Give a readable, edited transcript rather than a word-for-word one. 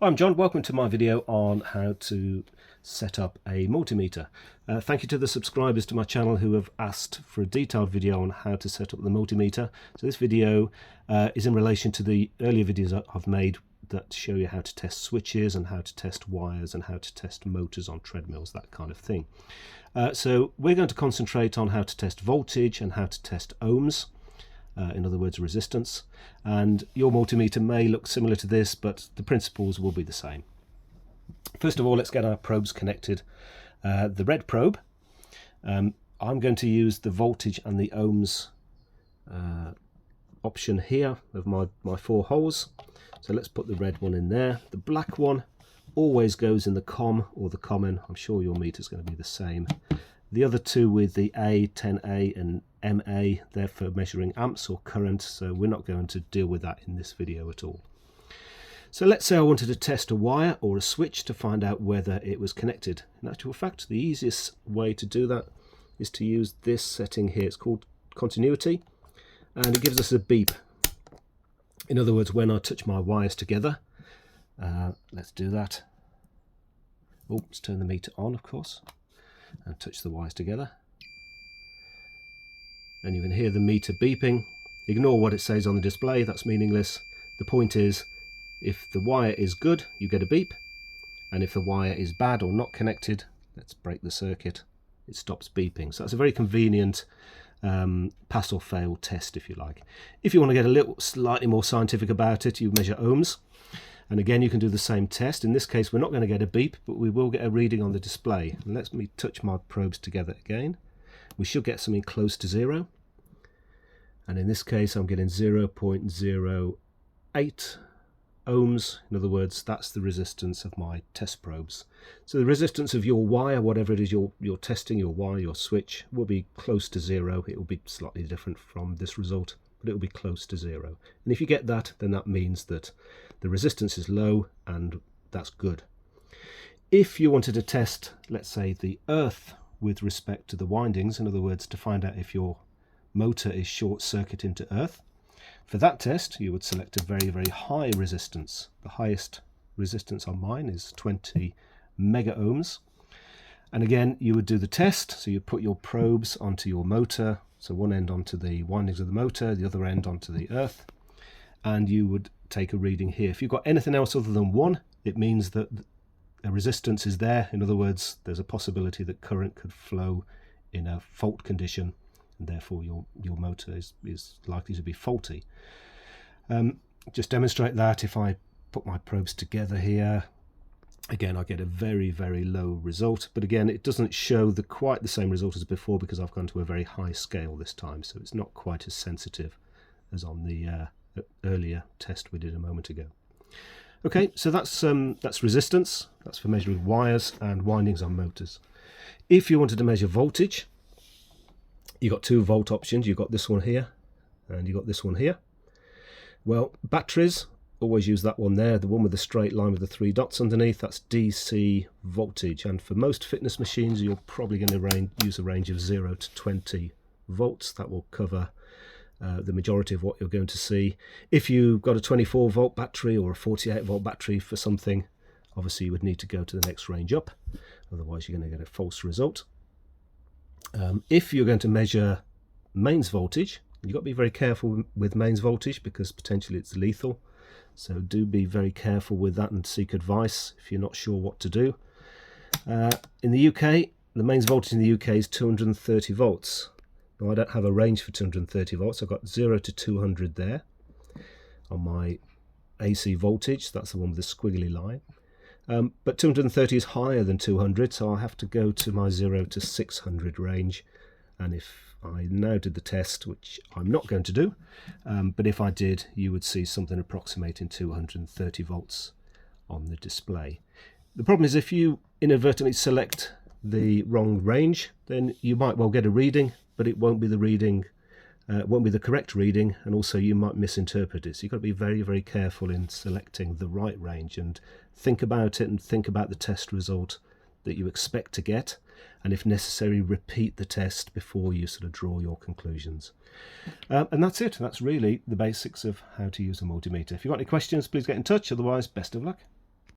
Hi, I'm John. Welcome to my video on how to set up a multimeter. Thank you to the subscribers to my channel who have asked for a detailed video on how to set up the multimeter. So this video is in relation to the earlier videos I've made that show you how to test switches and how to test wires and how to test motors on treadmills, that kind of thing. So we're going to concentrate on how to test voltage and how to test ohms. In other words, resistance, and your multimeter may look similar to this, but the principles will be the same. First of all, let's get our probes connected. The red probe, I'm going to use the voltage and the ohms option here of my 4 holes. So let's put the red one in there. The black one always goes in the COM or the common. I'm sure your meter is going to be the same. The other two with the A, 10A and MA, they're for measuring amps or current, so we're not going to deal with that in this video at all. So let's say I wanted to test a wire or a switch to find out whether it was connected. In actual fact, the easiest way to do that is to use this setting here. It's called continuity, and it gives us a beep. In other words, when I touch my wires together, let's do that. Oh, let's turn the meter on, of course, and touch the wires together. And you can hear the meter beeping. Ignore what it says on the display, that's meaningless. The point is, if the wire is good, you get a beep, and if the wire is bad or not connected, let's break the circuit, it stops beeping. So that's a very convenient pass or fail test, if you like. If you want to get a little slightly more scientific about it, you measure ohms, and again you can do the same test. In this case we're not going to get a beep, but we will get a reading on the display. And let me touch my probes together again. We should get something close to 0, and in this case I'm getting 0.08 ohms. In other words, that's the resistance of my test probes. So the resistance of your wire, whatever it is you're testing, your wire, your switch, will be close to 0. It will be slightly different from this result, but it will be close to 0. And if you get that, then that means that the resistance is low, and that's good. If you wanted to test, let's say, the earth with respect to the windings, in other words, to find out if your motor is short-circuiting to earth, for that test you would select a very, very high resistance. The highest resistance on mine is 20 mega ohms. And again, you would do the test. So you put your probes onto your motor, so one end onto the windings of the motor, the other end onto the earth, and you would take a reading here. If you've got anything else other than 1, it means that a resistance is there. In other words, there's a possibility that current could flow in a fault condition, and therefore your motor is likely to be faulty. Just demonstrate that. If I put my probes together here, again I get a very, very low result, but again it doesn't show quite the same result as before because I've gone to a very high scale this time, so it's not quite as sensitive as on the earlier test we did a moment ago. Okay, so that's resistance. That's for measuring wires and windings on motors. If you wanted to measure voltage, you've got 2 volt options. You've got this one here and you've got this one here. Well, batteries, always use that one there, the one with the straight line with the 3 dots underneath. That's DC voltage, and for most fitness machines you're probably going to use a range of 0 to 20 volts. That will cover the majority of what you're going to see. If you've got a 24 volt battery or a 48 volt battery for something, obviously you would need to go to the next range up, otherwise you're going to get a false result. If you're going to measure mains voltage, you've got to be very careful with mains voltage because potentially it's lethal, so do be very careful with that and seek advice if you're not sure what to do. In the UK, the mains voltage in the UK is 230 volts. Now I don't have a range for 230 volts. I've got 0 to 200 there on my AC voltage. That's the one with the squiggly line. But 230 is higher than 200, so I'll have to go to my 0 to 600 range. And if I now did the test, which I'm not going to do, but if I did, you would see something approximating 230 volts on the display. The problem is if you inadvertently select the wrong range, then you might well get a reading, but it won't be the reading, won't be the correct reading, and also you might misinterpret it. So you've got to be very, very careful in selecting the right range, and think about it and think about the test result that you expect to get, and if necessary repeat the test before you sort of draw your conclusions. And that's it. That's really the basics of how to use a multimeter. If you've got any questions, please get in touch. Otherwise, best of luck.